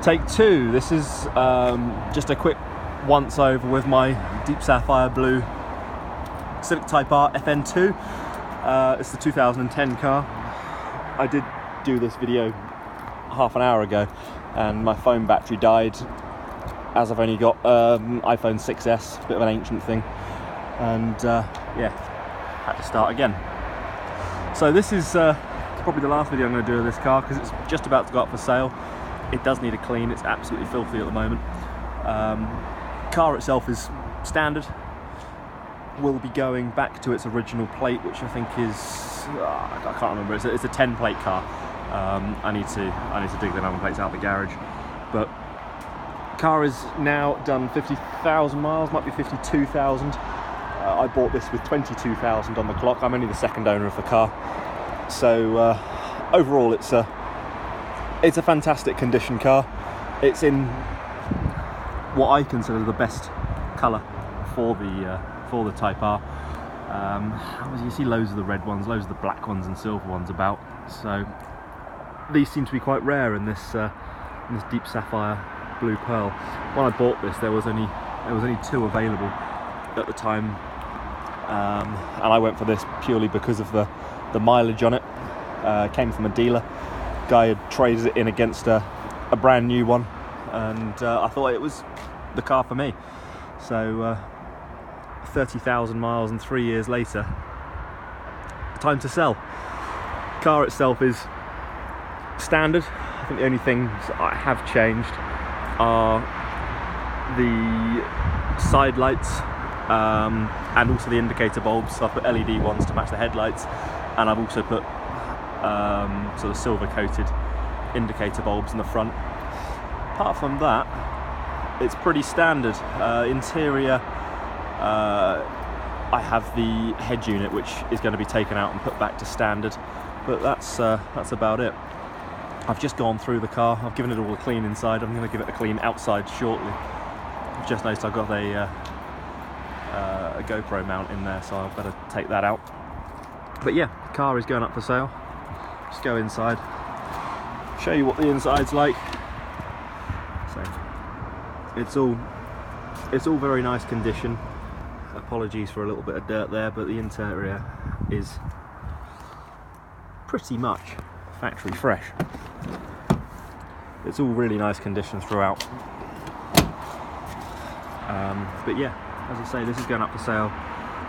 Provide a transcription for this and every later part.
Take two. This is just a quick once over with my deep sapphire blue Civic Type R FN2. It's the 2010 car. I did do this video half an hour ago and my phone battery died, as I've only got iPhone 6S, a bit of an ancient thing, and yeah, had to start again. So this is probably the last video I'm going to do of this car because it's just about to go up for sale. It does need a clean, it's absolutely filthy at the moment. Car itself is standard. Will be going back to its original plate, which I think is, I can't remember, it's a 10 plate car. I need to dig the number plates out of the garage. But car is now done 50,000 miles, might be 52,000. I bought this with 22,000 on the clock. I'm only the second owner of the car. So overall it's a fantastic condition car. It's in what I consider the best colour for the Type R. You see loads of the red ones, loads of the black ones and silver ones about. So these seem to be quite rare in this deep sapphire blue pearl. When I bought this, there was only two available at the time, and I went for this purely because of the mileage on it. Came from a dealer. Guy had traded it in against a brand new one, and I thought it was the car for me. So 30,000 miles and 3 years later, time to sell. Car itself is standard. I think the only things I have changed are the side lights and also the indicator bulbs. So I've put LED ones to match the headlights, and I've also put sort of silver coated indicator bulbs in the front. Apart from that, it's pretty standard. Interior, I have the head unit which is going to be taken out and put back to standard, but that's about it. I've just gone through the car, I've given it all a clean inside. I'm going to give it a clean outside shortly. I've just noticed I've got a GoPro mount in there, so I better take that out. But yeah, the car is going up for sale. Just go inside, show you what the inside's like. So it's all very nice condition. Apologies for a little bit of dirt there, but the interior is pretty much factory fresh. It's all really nice condition throughout. But yeah, as I say, this is going up for sale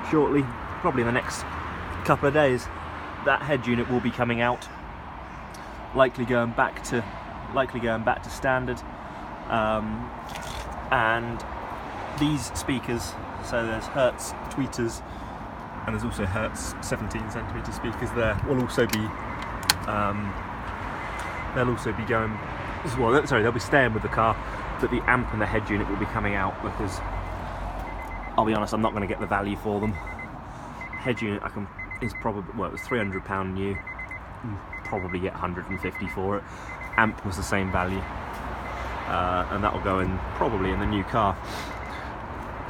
shortly, probably in the next couple of days. That head unit will be coming out, likely going back to standard, and these speakers, so there's Hertz tweeters and there's also Hertz 17cm speakers there, will also be going as well. Sorry, they'll be staying with the car, but the amp and the head unit will be coming out because I'll be honest, I'm not going to get the value for them. Head unit is probably, well, it was £300 new, probably get 150 for it. Amp was the same value, and that will go in probably in the new car.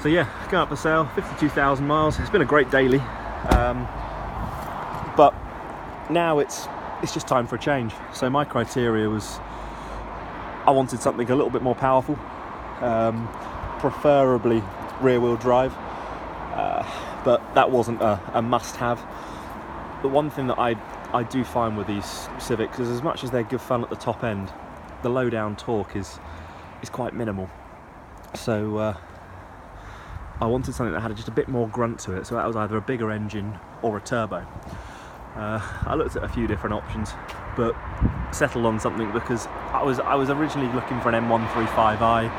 So yeah, going up for sale, 52,000 miles. It's been a great daily, but now it's just time for a change. So my criteria was, I wanted something a little bit more powerful, preferably rear-wheel drive, but that wasn't a must-have. The one thing that I do find with these Civics is, as much as they're good fun at the top end, the low-down torque is quite minimal. So I wanted something that had just a bit more grunt to it, so that was either a bigger engine or a turbo. I looked at a few different options, but settled on something because I was originally looking for an M135i.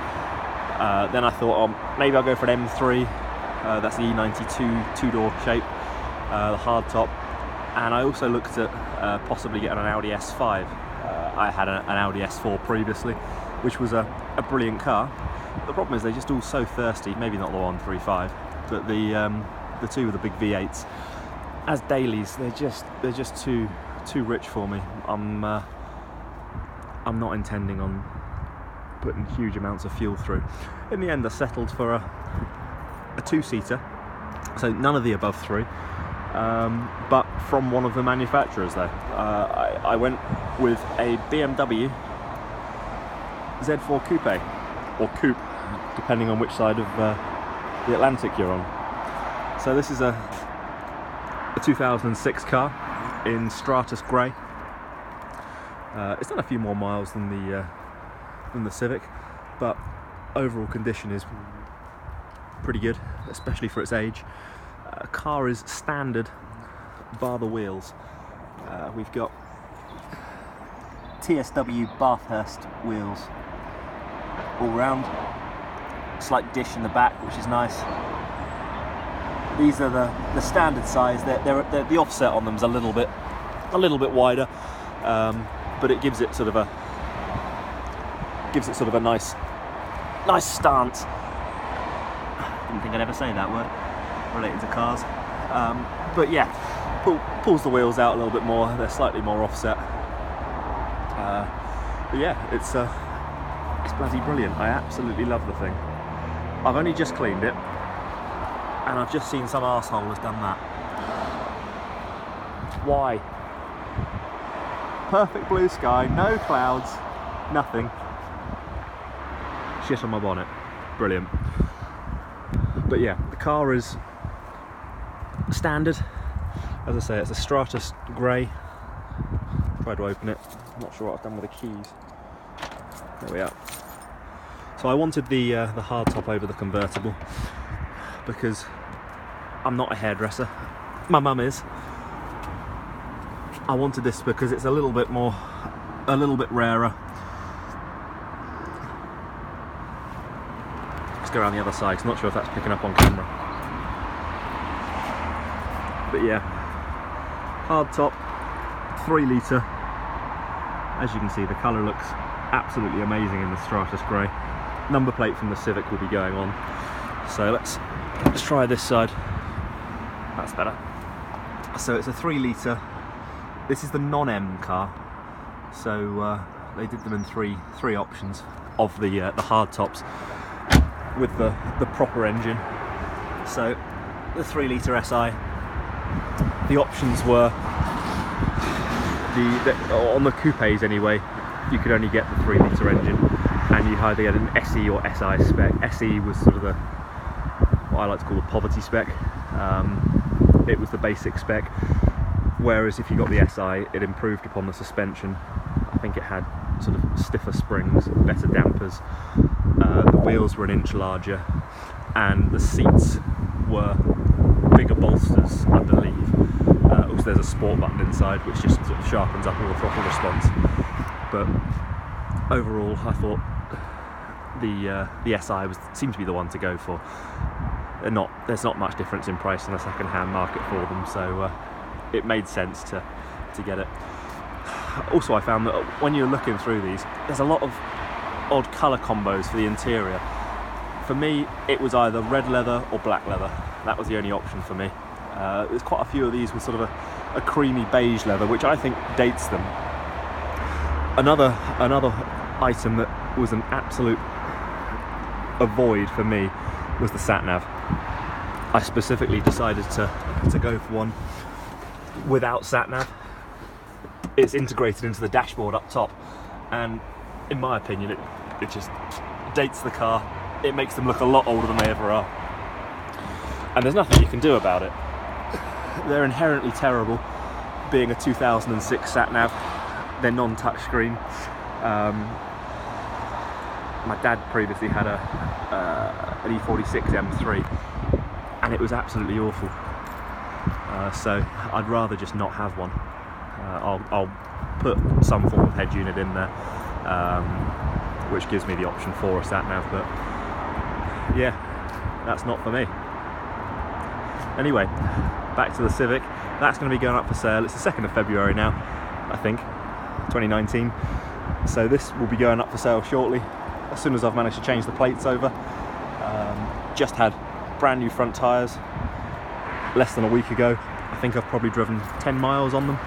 Then I thought, oh, maybe I'll go for an M3. That's the E92 two-door shape, the hard top. And I also looked at possibly getting an Audi S5. I had an Audi S4 previously, which was a brilliant car. The problem is they're just all so thirsty. Maybe not the 135, but the two with the big V8s. As dailies, they're just too rich for me. I'm not intending on putting huge amounts of fuel through. In the end, I settled for a two-seater, so none of the above three, but from one of the manufacturers though. I went with a BMW Z4 Coupe, or Coupe, depending on which side of the Atlantic you're on. So this is a 2006 car in Stratus Grey. It's done a few more miles than the Civic, but overall condition is pretty good, especially for its age. Car is standard, bar the wheels. We've got TSW Bathurst wheels all round. Slight dish in the back, which is nice. These are the standard size. They're the offset on them is a little bit wider, but it gives it sort of a nice stance. Didn't think I'd ever say that word related to cars, but yeah, pulls the wheels out a little bit more. They're slightly more offset, but yeah, it's bloody brilliant. I absolutely love the thing. I've only just cleaned it, and I've just seen some arsehole has done that. Why? Perfect blue sky, no clouds, nothing. Shit on my bonnet. Brilliant. But yeah, the car is standard. As I say, it's a Stratus Grey. Try to open it. I'm not sure what I've done with the keys. There we are. So I wanted the hard top over the convertible because I'm not a hairdresser. My mum is. I wanted this because it's a little bit rarer. Let's go around the other side, 'cause I'm not sure if that's picking up on camera. But yeah, hard top, 3 litre. As you can see, the colour looks absolutely amazing in the Stratus Grey. Number plate from the Civic will be going on. So let's try this side. That's better. So it's a 3 litre. This is the non-M car. So they did them in three options of the hard tops with the proper engine. So the 3 litre SI. The options were on the coupes anyway. You could only get the 3 litre engine, and you either get an SE or SI spec. SE was sort of what I like to call the poverty spec. It was the basic spec, whereas if you got the SI, it improved upon the suspension. I think it had sort of stiffer springs, better dampers. The wheels were an inch larger, and the seats were bigger bolsters underneath. Also, there's a sport button inside, which just sort of sharpens up all the throttle response. But overall, I thought the SI seemed to be the one to go for. There's not much difference in price in the second-hand market for them, so it made sense to get it. Also, I found that when you're looking through these, there's a lot of odd colour combos for the interior. For me, it was either red leather or black leather. That was the only option for me. There's quite a few of these with sort of a creamy beige leather, which I think dates them. Another item that was an absolute avoid for me was the sat-nav. I specifically decided to go for one without sat-nav. It's integrated into the dashboard up top, and in my opinion it just dates the car. It makes them look a lot older than they ever are, and there's nothing you can do about it. They're inherently terrible, being a 2006 sat-nav. They're non-touchscreen. My dad previously had an E46 M3, and it was absolutely awful. So I'd rather just not have one. I'll put some form of head unit in there, which gives me the option for a sat-nav, but yeah, that's not for me. Anyway, back to the Civic. That's going to be going up for sale. It's the 2nd of February now, I think, 2019. So this will be going up for sale shortly, as soon as I've managed to change the plates over. Just had brand new front tyres less than a week ago. I think I've probably driven 10 miles on them.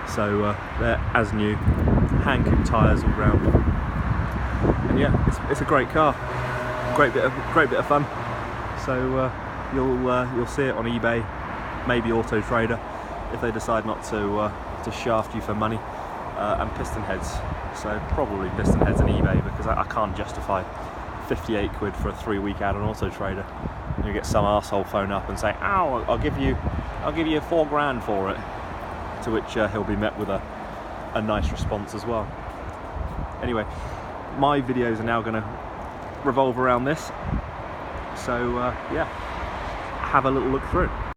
So they're as new, hand-cooped tyres all round. And yeah, it's a great car, great bit of fun. So you'll see it on eBay, maybe Auto Trader, if they decide not to shaft you for money. And piston heads So probably piston heads and eBay, because I can't justify 58 quid for a 3-week ad on Auto Trader. You get some arsehole phone up and say, "Ow, I'll give you 4 grand for it," to which he'll be met with a nice response as well. Anyway, my videos are now going to revolve around this, so yeah, have a little look through.